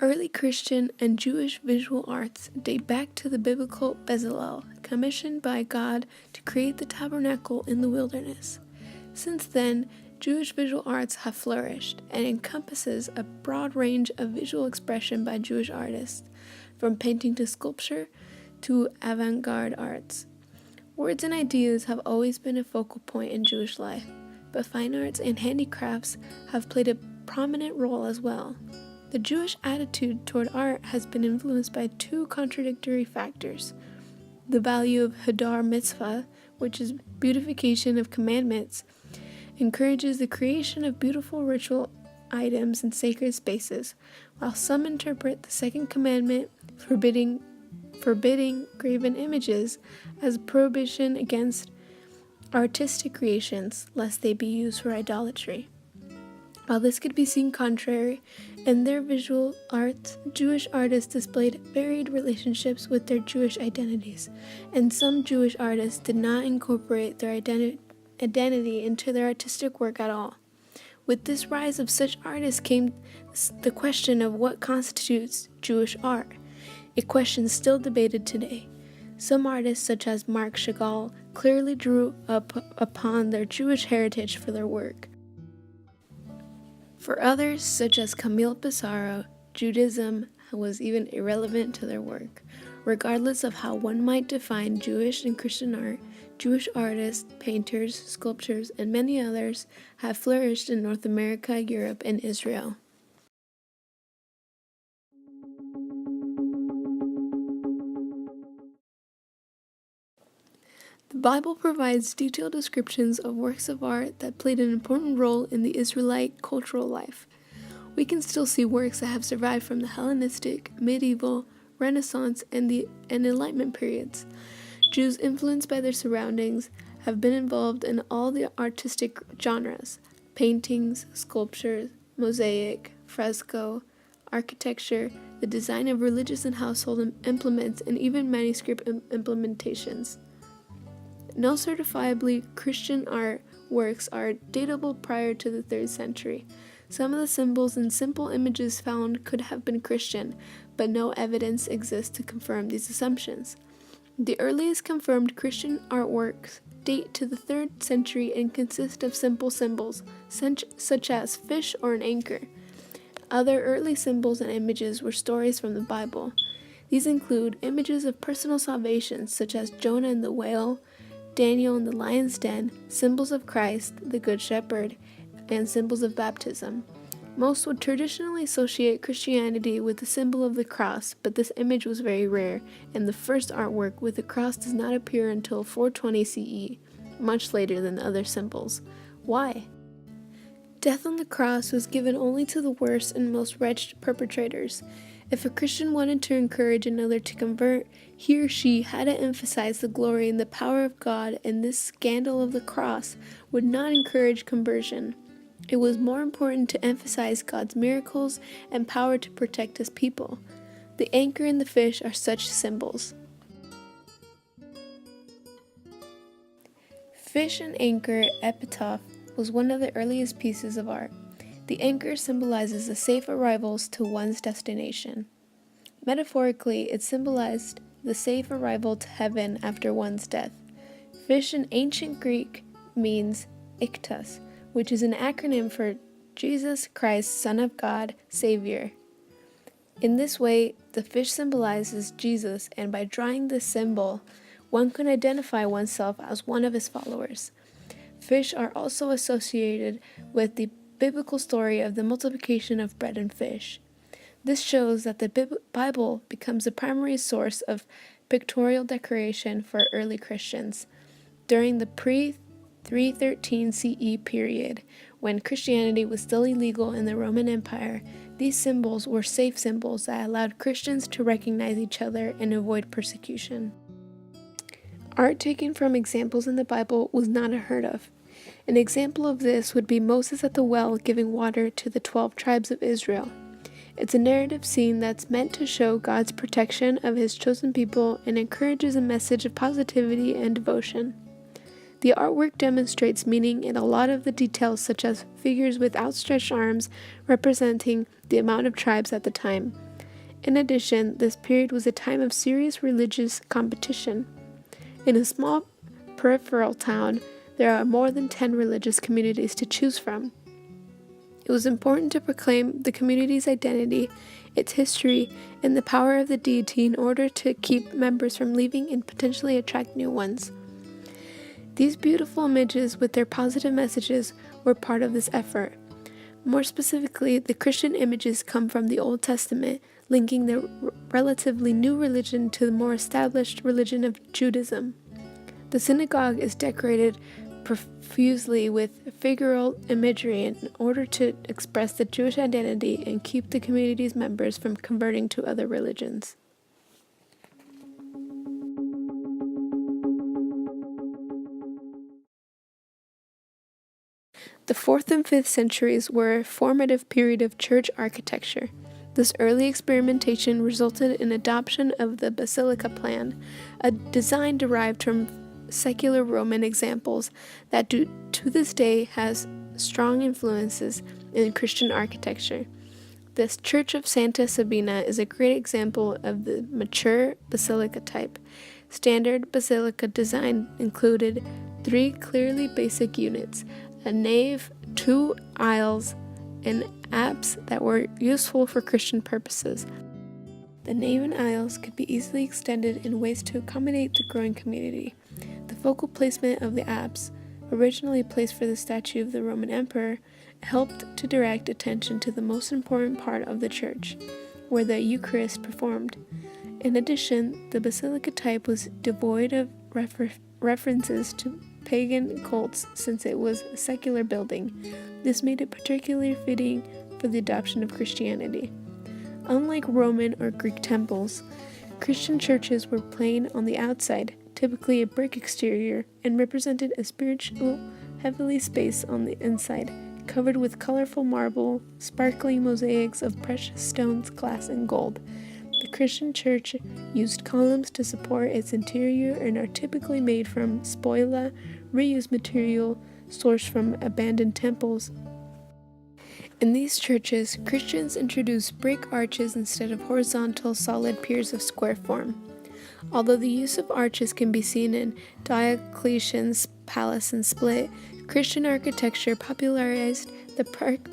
Early Christian and Jewish visual arts date back to the biblical Bezalel, commissioned by God to create the tabernacle in the wilderness. Since then, Jewish visual arts have flourished and encompasses a broad range of visual expression by Jewish artists, from painting to sculpture to avant-garde arts. Words and ideas have always been a focal point in Jewish life, but fine arts and handicrafts have played a prominent role as well. The Jewish attitude toward art has been influenced by two contradictory factors: the value of Hadar Mitzvah, which is beautification of commandments, encourages the creation of beautiful ritual items in sacred spaces, while some interpret the second commandment, forbidding graven images, as a prohibition against artistic creations, lest they be used for idolatry. While this could be seen contrary, in their visual arts, Jewish artists displayed varied relationships with their Jewish identities, and some Jewish artists did not incorporate their identity into their artistic work at all. With this rise of such artists came the question of what constitutes Jewish art, a question still debated today. Some artists, such as Marc Chagall, clearly drew upon their Jewish heritage for their work. For others, such as Camille Pissarro, Judaism was even irrelevant to their work. Regardless of how one might define Jewish and Christian art, Jewish artists, painters, sculptors, and many others have flourished in North America, Europe, and Israel. The Bible provides detailed descriptions of works of art that played an important role in the Israelite cultural life. We can still see works that have survived from the Hellenistic, medieval, Renaissance, and Enlightenment periods. Jews, influenced by their surroundings, have been involved in all the artistic genres: paintings, sculptures, mosaic, fresco, architecture, the design of religious and household implements, and even manuscript implementations. No certifiably Christian art works are datable prior to the 3rd century. Some of the symbols and simple images found could have been Christian, but no evidence exists to confirm these assumptions. The earliest confirmed Christian artworks date to the 3rd century and consist of simple symbols, such as fish or an anchor. Other early symbols and images were stories from the Bible. These include images of personal salvation, such as Jonah and the whale, Daniel in the lion's den, symbols of Christ, the Good Shepherd, and symbols of baptism. Most would traditionally associate Christianity with the symbol of the cross, but this image was very rare, and the first artwork with the cross does not appear until 420 CE, much later than the other symbols. Why? Death on the cross was given only to the worst and most wretched perpetrators. If a Christian wanted to encourage another to convert, he or she had to emphasize the glory and the power of God, and this scandal of the cross would not encourage conversion. It was more important to emphasize God's miracles and power to protect His people. The anchor and the fish are such symbols. Fish and anchor epitaph was one of the earliest pieces of art. The anchor symbolizes the safe arrivals to one's destination. Metaphorically, it symbolized the safe arrival to heaven after one's death. Fish in ancient Greek means iktos, which is an acronym for Jesus Christ, Son of God, Savior. In this way, the fish symbolizes Jesus, and by drawing this symbol, one can identify oneself as one of His followers. Fish are also associated with the biblical story of the multiplication of bread and fish. This shows that the Bible becomes the primary source of pictorial decoration for early Christians. During the pre-313 CE period, when Christianity was still illegal in the Roman Empire, these symbols were safe symbols that allowed Christians to recognize each other and avoid persecution. Art taken from examples in the Bible was not unheard of. An example of this would be Moses at the well giving water to the 12 tribes of Israel. It's a narrative scene that's meant to show God's protection of His chosen people and encourages a message of positivity and devotion. The artwork demonstrates meaning in a lot of the details, such as figures with outstretched arms representing the amount of tribes at the time. In addition, this period was a time of serious religious competition. In a small peripheral town, there are more than 10 religious communities to choose from. It was important to proclaim the community's identity, its history, and the power of the deity in order to keep members from leaving and potentially attract new ones. These beautiful images with their positive messages were part of this effort. More specifically, the Christian images come from the Old Testament, linking the relatively new religion to the more established religion of Judaism. The synagogue is decorated profusely with figural imagery in order to express the Jewish identity and keep the community's members from converting to other religions. The 4th and 5th centuries were a formative period of church architecture. This early experimentation resulted in adoption of the basilica plan, a design derived from secular Roman examples that to this day has strong influences in Christian architecture. This Church of Santa Sabina is a great example of the mature basilica type. Standard basilica design included 3 clearly basic units, a nave, 2 aisles, and apse that were useful for Christian purposes. The nave and aisles could be easily extended in ways to accommodate the growing community. The focal placement of the apse, originally placed for the statue of the Roman emperor, helped to direct attention to the most important part of the church, where the Eucharist performed. In addition, the basilica type was devoid of references to pagan cults since it was a secular building. This made it particularly fitting for the adoption of Christianity. Unlike Roman or Greek temples, Christian churches were plain on the outside, typically a brick exterior, and represented a spiritual, heavenly space on the inside, covered with colorful marble, sparkling mosaics of precious stones, glass, and gold. The Christian church used columns to support its interior and are typically made from spoila, reused material sourced from abandoned temples. In these churches, Christians introduced brick arches instead of horizontal, solid piers of square form. Although the use of arches can be seen in Diocletian's palace in Split, Christian architecture popularized the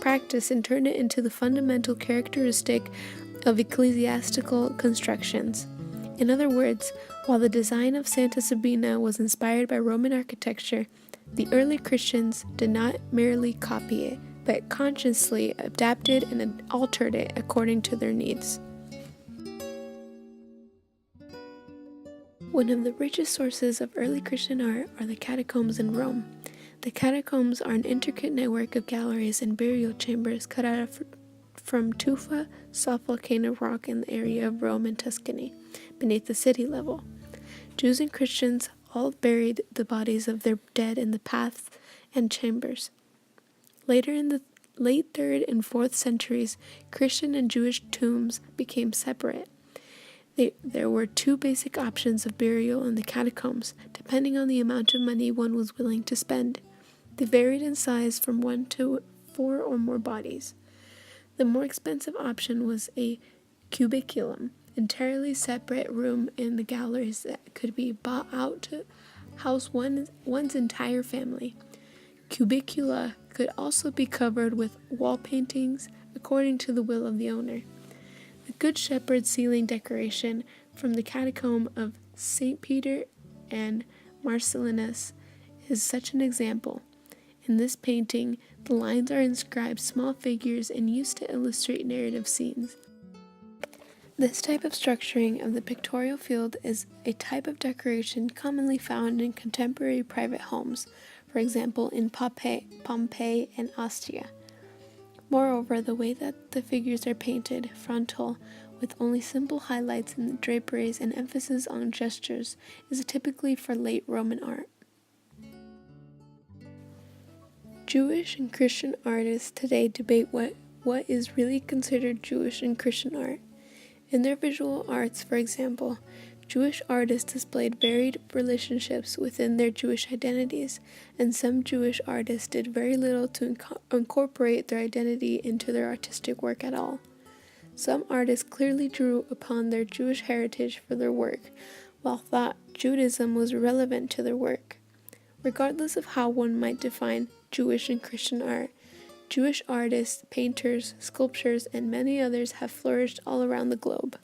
practice and turned it into the fundamental characteristic of ecclesiastical constructions. In other words, while the design of Santa Sabina was inspired by Roman architecture, the early Christians did not merely copy it, but consciously adapted and altered it according to their needs. One of the richest sources of early Christian art are the catacombs in Rome. The catacombs are an intricate network of galleries and burial chambers cut out from tufa, soft volcano rock in the area of Rome and Tuscany, beneath the city level. Jews and Christians all buried the bodies of their dead in the paths and chambers. Later in the late 3rd and 4th centuries, Christian and Jewish tombs became separate. There were 2 basic options of burial in the catacombs, depending on the amount of money one was willing to spend. They varied in size from 1 to 4 or more bodies. The more expensive option was a cubiculum, entirely separate room in the galleries that could be bought out to house one's entire family. Cubicula could also be covered with wall paintings according to the will of the owner. The Good Shepherd ceiling decoration from the catacomb of St. Peter and Marcellinus is such an example. In this painting, the lines are inscribed small figures and used to illustrate narrative scenes. This type of structuring of the pictorial field is a type of decoration commonly found in contemporary private homes, for example in Pompeii and Ostia. Moreover, the way that the figures are painted, frontal, with only simple highlights in the draperies and emphasis on gestures, is typically for late Roman art. Jewish and Christian artists today debate what is really considered Jewish and Christian art. In their visual arts, for example, Jewish artists displayed varied relationships within their Jewish identities, and some Jewish artists did very little to incorporate their identity into their artistic work at all. Some artists clearly drew upon their Jewish heritage for their work, while thought Judaism was relevant to their work. Regardless of how one might define Jewish and Christian art, Jewish artists, painters, sculptors, and many others have flourished all around the globe.